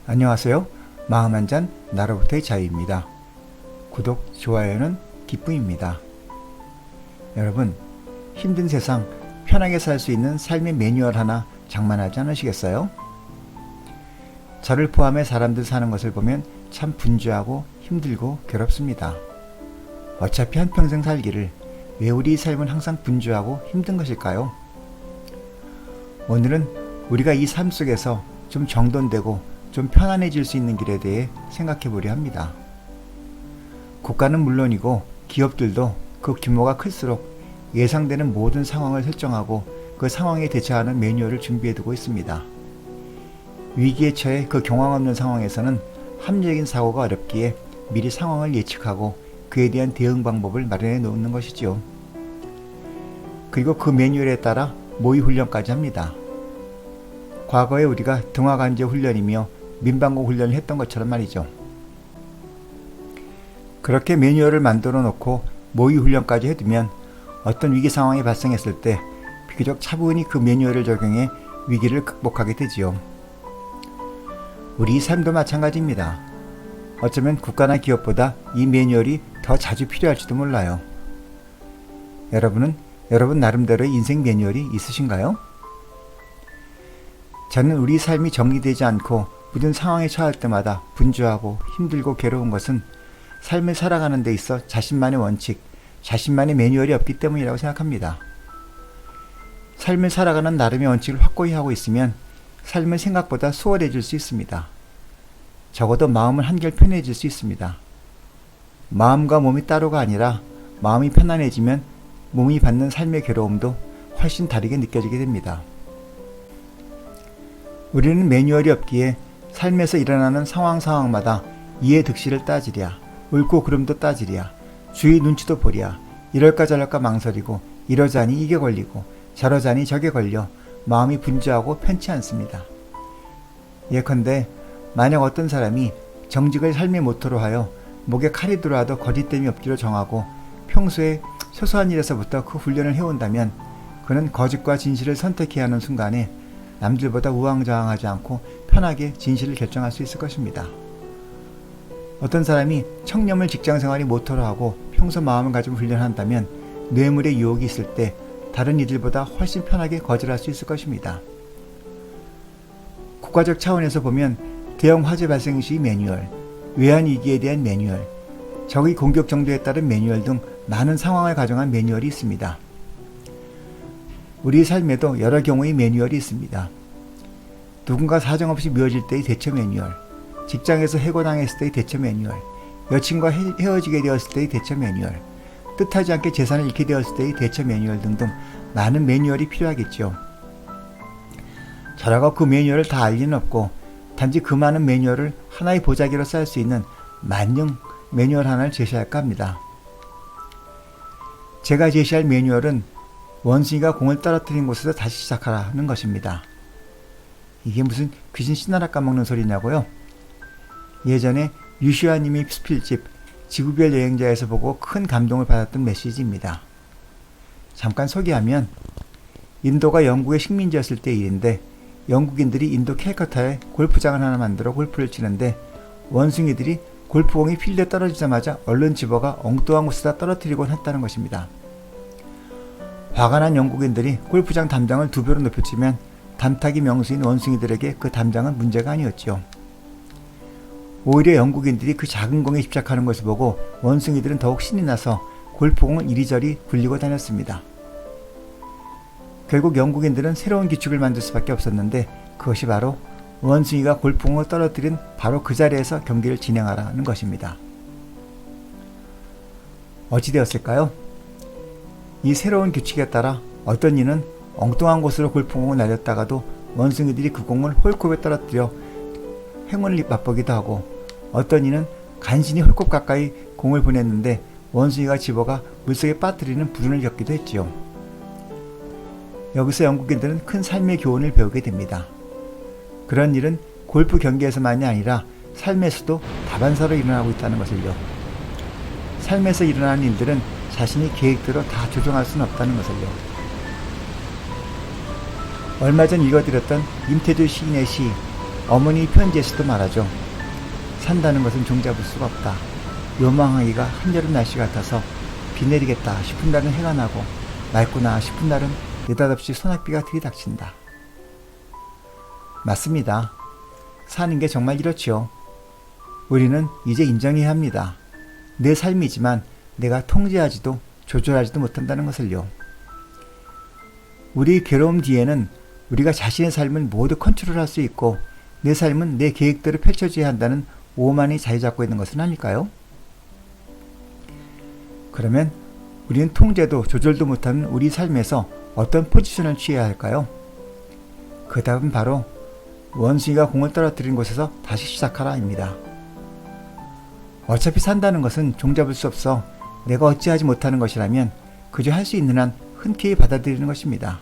안녕하세요. 마음 한 잔 나로부터의 자유입니다. 구독, 좋아요는 기쁨입니다. 여러분, 힘든 세상 편하게 살 수 있는 삶의 매뉴얼 하나 장만하지 않으시겠어요? 저를 포함해 사람들 사는 것을 보면 참 분주하고 힘들고 괴롭습니다. 어차피 한평생 살기를 왜 우리 삶은 항상 분주하고 힘든 것일까요? 오늘은 우리가 이 삶 속에서 좀 정돈되고 좀 편안해질 수 있는 길에 대해 생각해 보려 합니다. 국가는 물론이고 기업들도 그 규모가 클수록 예상되는 모든 상황을 설정하고 그 상황에 대처하는 매뉴얼을 준비해 두고 있습니다. 위기에 처해 그 경황 없는 상황에서는 합리적인 사고가 어렵기에 미리 상황을 예측하고 그에 대한 대응 방법을 마련해 놓는 것이지요. 그리고 그 매뉴얼에 따라 모의 훈련까지 합니다. 과거에 우리가 등화관제 훈련이며 민방공 훈련을 했던 것처럼 말이죠. 그렇게 매뉴얼을 만들어 놓고 모의 훈련까지 해두면 어떤 위기 상황이 발생했을 때 비교적 차분히 그 매뉴얼을 적용해 위기를 극복하게 되지요. 우리 삶도 마찬가지입니다. 어쩌면 국가나 기업보다 이 매뉴얼이 더 자주 필요할지도 몰라요. 여러분은 여러분 나름대로의 인생 매뉴얼이 있으신가요? 저는 우리 삶이 정리되지 않고 모든 상황에 처할 때마다 분주하고 힘들고 괴로운 것은 삶을 살아가는 데 있어 자신만의 원칙, 자신만의 매뉴얼이 없기 때문이라고 생각합니다. 삶을 살아가는 나름의 원칙을 확고히 하고 있으면 삶은 생각보다 수월해질 수 있습니다. 적어도 마음은 한결 편해질 수 있습니다. 마음과 몸이 따로가 아니라 마음이 편안해지면 몸이 받는 삶의 괴로움도 훨씬 다르게 느껴지게 됩니다. 우리는 매뉴얼이 없기에 삶에서 일어나는 상황마다 이해 득실을 따지랴, 옳고 그름도 따지랴, 주위 눈치도 보랴, 이럴까 저럴까 망설이고 이러자니 이게 걸리고 저러자니 저게 걸려 마음이 분주하고 편치 않습니다. 예컨대 만약 어떤 사람이 정직을 삶의 모토로 하여 목에 칼이 들어와도 거짓됨이 없기로 정하고 평소에 소소한 일에서부터 그 훈련을 해온다면 그는 거짓과 진실을 선택해야 하는 순간에 남들보다 우왕좌왕하지 않고 편하게 진실을 결정할 수 있을 것입니다. 어떤 사람이 청렴을 직장생활이 모토로 하고 평소 마음을 가지고 훈련한다면 뇌물의 유혹이 있을 때 다른 이들보다 훨씬 편하게 거절할 수 있을 것입니다. 국가적 차원에서 보면 대형 화재 발생 시 매뉴얼, 외환위기에 대한 매뉴얼, 적의 공격 정도에 따른 매뉴얼 등 많은 상황을 가정한 매뉴얼이 있습니다. 우리 삶에도 여러 경우의 매뉴얼이 있습니다. 누군가 사정없이 미워질 때의 대처 매뉴얼, 직장에서 해고당했을 때의 대처 매뉴얼, 여친과 헤어지게 되었을 때의 대처 매뉴얼, 뜻하지 않게 재산을 잃게 되었을 때의 대처 매뉴얼 등등 많은 매뉴얼이 필요하겠죠. 저라고 그 매뉴얼을 다 알 리는 없고 단지 그 많은 매뉴얼을 하나의 보자기로 쌓을 수 있는 만능 매뉴얼 하나를 제시할까 합니다. 제가 제시할 매뉴얼은 원숭이가 공을 떨어뜨린 곳에서 다시 시작하라는 것입니다. 이게 무슨 귀신 씨나라 까먹는 소리냐고요? 예전에 유시아님이 스필집 지구별 여행자에서 보고 큰 감동을 받았던 메시지입니다. 잠깐 소개하면 인도가 영국의 식민지였을 때 일인데 영국인들이 인도 캘커타에 골프장을 하나 만들어 골프를 치는데 원숭이들이 골프공이 필드에 떨어지자마자 얼른 집어가 엉뚱한 곳에다 떨어뜨리곤 했다는 것입니다. 화가 난 영국인들이 골프장 담장을 2배로 높였지만 담타기 명수인 원숭이들에게 그 담장은 문제가 아니었죠. 오히려 영국인들이 그 작은 공에 집착하는 것을 보고 원숭이들은 더욱 신이 나서 골프공을 이리저리 굴리고 다녔습니다. 결국 영국인들은 새로운 규칙을 만들 수밖에 없었는데 그것이 바로 원숭이가 골프공을 떨어뜨린 바로 그 자리에서 경기를 진행하라는 것입니다. 어찌 되었을까요? 이 새로운 규칙에 따라 어떤 이는 엉뚱한 곳으로 골프공을 날렸다가도 원숭이들이 그 공을 홀컵에 떨어뜨려 행운을 맛보기도 하고 어떤 이는 간신히 홀컵 가까이 공을 보냈는데 원숭이가 집어가 물속에 빠뜨리는 불운을 겪기도 했지요. 여기서 영국인들은 큰 삶의 교훈을 배우게 됩니다. 그런 일은 골프 경기에서만이 아니라 삶에서도 다반사로 일어나고 있다는 것을요. 삶에서 일어나는 일들은 자신이 계획대로 다 조정할 수는 없다는 것을요. 얼마 전 읽어드렸던 임태주 시인의 시 어머니 편지에서도 말하죠. 산다는 것은 종잡을 수가 없다. 요망하기가 한여름 날씨 같아서 비 내리겠다 싶은 날은 해가 나고 맑구나 싶은 날은 느닷없이 소낙비가 들이닥친다. 맞습니다. 사는 게 정말 이렇지요. 우리는 이제 인정해야 합니다. 내 삶이지만 내가 통제하지도 조절하지도 못한다는 것을요. 우리 괴로움 뒤에는 우리가 자신의 삶을 모두 컨트롤할 수 있고 내 삶은 내 계획대로 펼쳐져야 한다는 오만이 자리 잡고 있는 것은 아닐까요? 그러면 우리는 통제도 조절도 못하는 우리 삶에서 어떤 포지션을 취해야 할까요? 그 답은 바로 원숭이가 공을 떨어뜨린 곳에서 다시 시작하라입니다. 어차피 산다는 것은 종잡을 수 없어 내가 어찌하지 못하는 것이라면 그저 할 수 있는 한 흔쾌히 받아들이는 것입니다.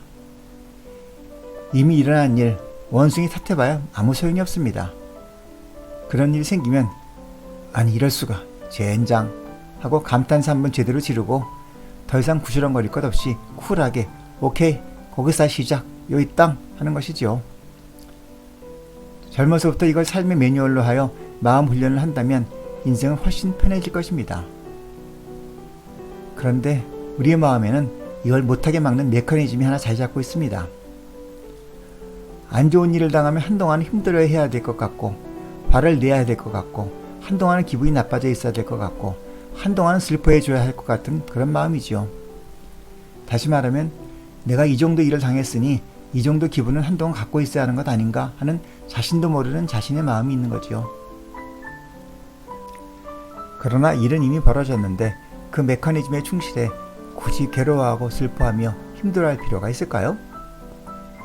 이미 일어난 일, 원숭이 탓해봐야 아무 소용이 없습니다. 그런 일이 생기면 아니 이럴 수가 젠장 하고 감탄사 한번 제대로 지르고 더 이상 구시렁거릴 것 없이 쿨하게 오케이 거기서 시작 요이 땅 하는 것이지요. 젊어서부터 이걸 삶의 매뉴얼로 하여 마음 훈련을 한다면 인생은 훨씬 편해질 것입니다. 그런데 우리의 마음에는 이걸 못하게 막는 메커니즘이 하나 자리 잡고 있습니다. 안 좋은 일을 당하면 한동안 힘들어야 해야 될 것 같고 화를 내야 될 것 같고 한동안은 기분이 나빠져 있어야 될 것 같고 한동안은 슬퍼해줘야 할 것 같은 그런 마음이지요. 다시 말하면 내가 이 정도 일을 당했으니 이 정도 기분은 한동안 갖고 있어야 하는 것 아닌가 하는 자신도 모르는 자신의 마음이 있는 거지요. 그러나 일은 이미 벌어졌는데 그 메커니즘에 충실해 굳이 괴로워하고 슬퍼하며 힘들어할 필요가 있을까요?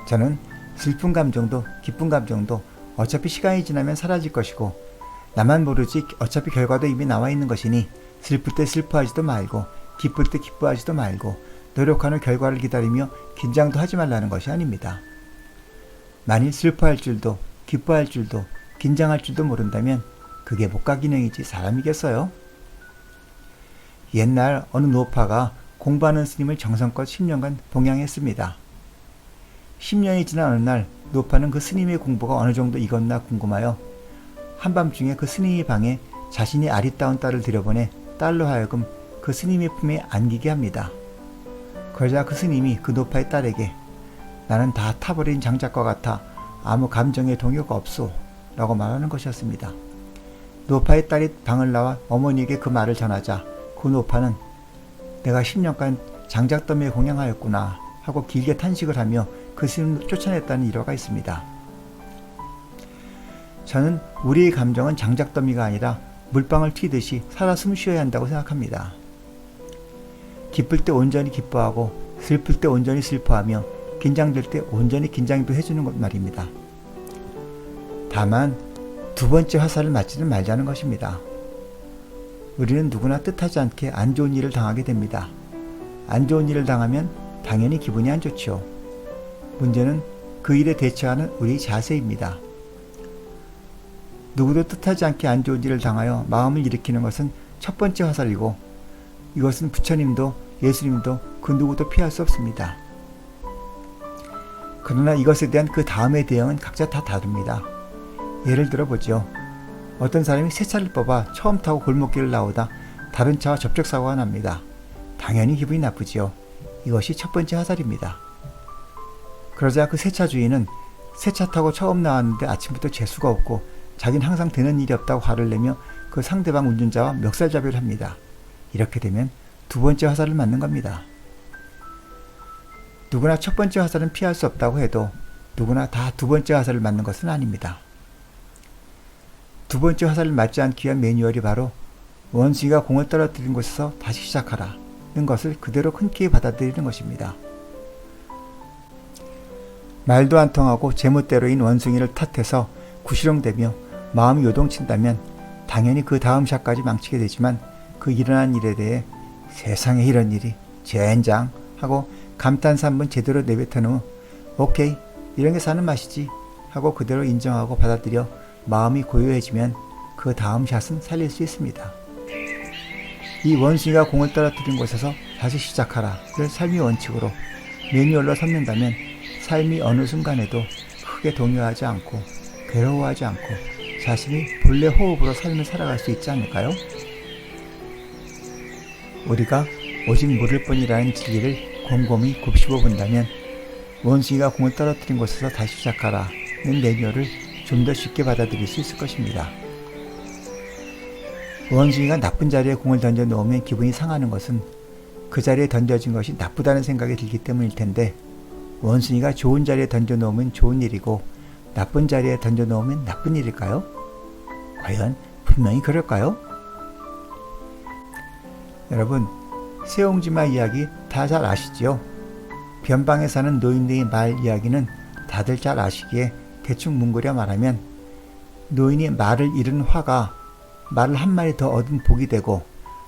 저는 슬픈 감정도 기쁜 감정도 어차피 시간이 지나면 사라질 것이고 나만 모르지 어차피 결과도 이미 나와 있는 것이니 슬플 때 슬퍼하지도 말고 기쁠 때 기뻐하지도 말고 노력하는 결과를 기다리며 긴장도 하지 말라는 것이 아닙니다. 만일 슬퍼할 줄도 기뻐할 줄도 긴장할 줄도 모른다면 그게 목가기능이지 사람이겠어요? 옛날 어느 노파가 공부하는 스님을 정성껏 10년간 봉양했습니다. 10년이 지난 어느 날 노파는 그 스님의 공부가 어느 정도 익었나 궁금하여 한밤중에 그 스님의 방에 자신이 아리따운 딸을 들여보내 딸로 하여금 그 스님의 품에 안기게 합니다. 그러자 그 스님이 그 노파의 딸에게 나는 다 타버린 장작과 같아 아무 감정의 동요가 없소 라고 말하는 것이었습니다. 노파의 딸이 방을 나와 어머니에게 그 말을 전하자 그 노파는 내가 10년간 장작더미에 공양하였구나 하고 길게 탄식을 하며 그 스님을 쫓아냈다는 일화가 있습니다. 저는 우리의 감정은 장작더미가 아니라 물방울 튀듯이 살아 숨쉬어야 한다고 생각합니다. 기쁠 때 온전히 기뻐하고 슬플 때 온전히 슬퍼하며 긴장될 때 온전히 긴장도 해주는 것 말입니다. 다만 두 번째 화살을 맞지는 말자는 것입니다. 우리는 누구나 뜻하지 않게 안 좋은 일을 당하게 됩니다. 안 좋은 일을 당하면 당연히 기분이 안 좋죠. 문제는 그 일에 대처하는 우리 자세입니다. 누구도 뜻하지 않게 안 좋은 일을 당하여 마음을 일으키는 것은 첫 번째 화살이고 이것은 부처님도 예수님도 그 누구도 피할 수 없습니다. 그러나 이것에 대한 그 다음의 대응은 각자 다 다릅니다. 예를 들어보죠. 어떤 사람이 새 차를 뽑아 처음 타고 골목길을 나오다 다른 차와 접촉사고가 납니다. 당연히 기분이 나쁘지요. 이것이 첫 번째 화살입니다. 그러자 그 새 차 주인은 새 차 타고 처음 나왔는데 아침부터 재수가 없고 자기는 항상 되는 일이 없다고 화를 내며 그 상대방 운전자와 멱살잡이를 합니다. 이렇게 되면 두 번째 화살을 맞는 겁니다. 누구나 첫 번째 화살은 피할 수 없다고 해도 누구나 다 두 번째 화살을 맞는 것은 아닙니다. 두 번째 화살을 맞지 않기 위한 매뉴얼이 바로 원숭이가 공을 떨어뜨린 곳에서 다시 시작하라는 것을 그대로 흔쾌히 받아들이는 것입니다. 말도 안 통하고 제멋대로인 원숭이를 탓해서 구시렁대며 마음이 요동친다면 당연히 그 다음 샷까지 망치게 되지만 그 일어난 일에 대해 세상에 이런 일이 젠장 하고 감탄사 한번 제대로 내뱉은 후 오케이 이런 게 사는 맛이지 하고 그대로 인정하고 받아들여 마음이 고요해지면 그 다음 샷은 살릴 수 있습니다. 이 원숭이가 공을 떨어뜨린 곳에서 다시 시작하라를 삶의 원칙으로 매뉴얼로 삼는다면 삶이 어느 순간에도 크게 동요하지 않고 괴로워하지 않고 자신이 본래 호흡으로 삶을 살아갈 수 있지 않을까요? 우리가 오직 모를 뿐이라는 진리를 곰곰이 곱씹어 본다면 원숭이가 공을 떨어뜨린 곳에서 다시 시작하라는 매뉴얼을 좀 더 쉽게 받아들일 수 있을 것입니다. 원숭이가 나쁜 자리에 공을 던져 놓으면 기분이 상하는 것은 그 자리에 던져진 것이 나쁘다는 생각이 들기 때문일 텐데, 원숭이가 좋은 자리에 던져 놓으면 좋은 일이고 나쁜 자리에 던져 놓으면 나쁜 일일까요? 과연 분명히 그럴까요? 여러분, 세옹지마 이야기 다 잘 아시지요? 변방에 사는 노인네의 말 이야기는 다들 잘 아시기에 대충 뭉그려 말하면, 노인이 말을 잃은 화가 말을 한 마리 더 얻은 복이 되고,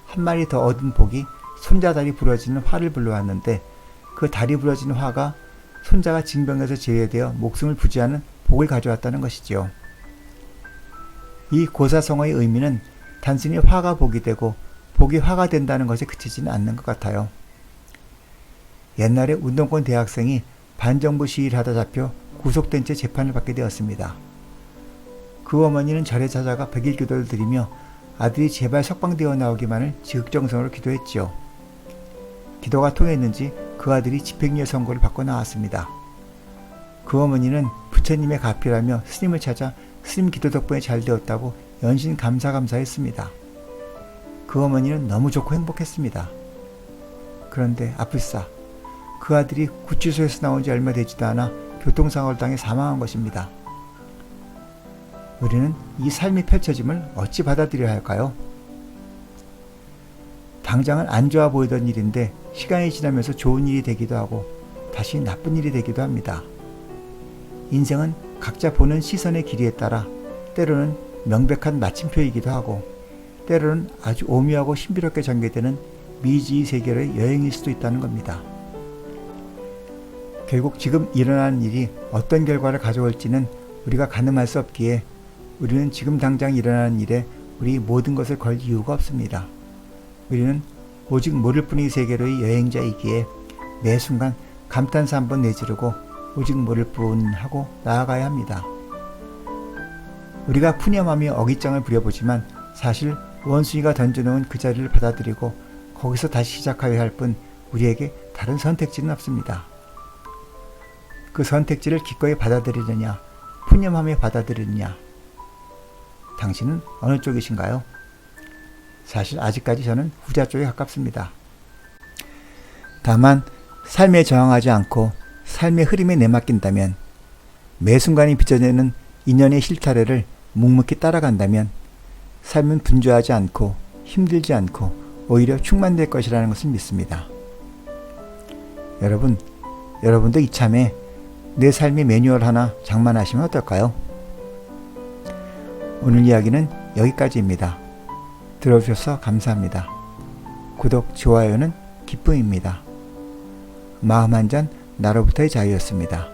한 마리 더 얻은 복이 손자 다리 부러지는 화를 불러왔는데, 그 다리 부러지는 화가 손자가 징병에서 제외되어 목숨을 부지하는 복을 가져왔다는 것이지요. 이 고사성어의 의미는 단순히 화가 복이 되고 복이 화가 된다는 것에 그치지는 않는 것 같아요. 옛날에 운동권 대학생이 반정부 시위를 하다 잡혀 구속된 채 재판을 받게 되었습니다. 그 어머니는 절에 찾아가 백일 기도를 드리며 아들이 제발 석방되어 나오기만을 지극정성으로 기도했지요. 기도가 통했는지 그 아들이 집행유예 선고를 받고 나왔습니다. 그 어머니는 부처님의 가피라며 스님을 찾아 스님 기도 덕분에 잘 되었다고 연신 감사했습니다. 그 어머니는 너무 좋고 행복했습니다. 그런데 아플싸, 그 아들이 구치소에서 나온 지 얼마 되지도 않아 교통사고를 당해 사망한 것입니다. 우리는 이 삶이 펼쳐짐을 어찌 받아들여야 할까요? 당장은 안 좋아 보이던 일인데 시간이 지나면서 좋은 일이 되기도 하고 다시 나쁜 일이 되기도 합니다. 인생은 각자 보는 시선의 길이에 따라 때로는 명백한 마침표이기도 하고 때로는 아주 오묘하고 신비롭게 전개되는 미지의 세계의 여행일 수도 있다는 겁니다. 결국 지금 일어나는 일이 어떤 결과를 가져올지는 우리가 가늠할 수 없기에 우리는 지금 당장 일어나는 일에 우리 모든 것을 걸 이유가 없습니다. 우리는 오직 모를 뿐의 세계로의 여행자이기에 매 순간 감탄사 한번 내지르고 오직 모를 뿐 하고 나아가야 합니다. 우리가 푸념하며 어깃장을 부려보지만 사실 원숭이가 던져놓은 그 자리를 받아들이고 거기서 다시 시작하여야 할 뿐 우리에게 다른 선택지는 없습니다. 그 선택지를 기꺼이 받아들이느냐, 푸념하며 받아들이느냐, 당신은 어느 쪽이신가요? 사실 아직까지 저는 후자 쪽에 가깝습니다. 다만 삶에 저항하지 않고 삶의 흐름에 내맡긴다면, 매 순간이 빚어내는 인연의 실타래를 묵묵히 따라간다면 삶은 분주하지 않고 힘들지 않고 오히려 충만될 것이라는 것을 믿습니다. 여러분도 이참에 내 삶의 매뉴얼 하나 장만하시면 어떨까요? 오늘 이야기는 여기까지입니다. 들어주셔서 감사합니다. 구독, 좋아요는 기쁨입니다. 마음 한 잔 나로부터의 자유였습니다.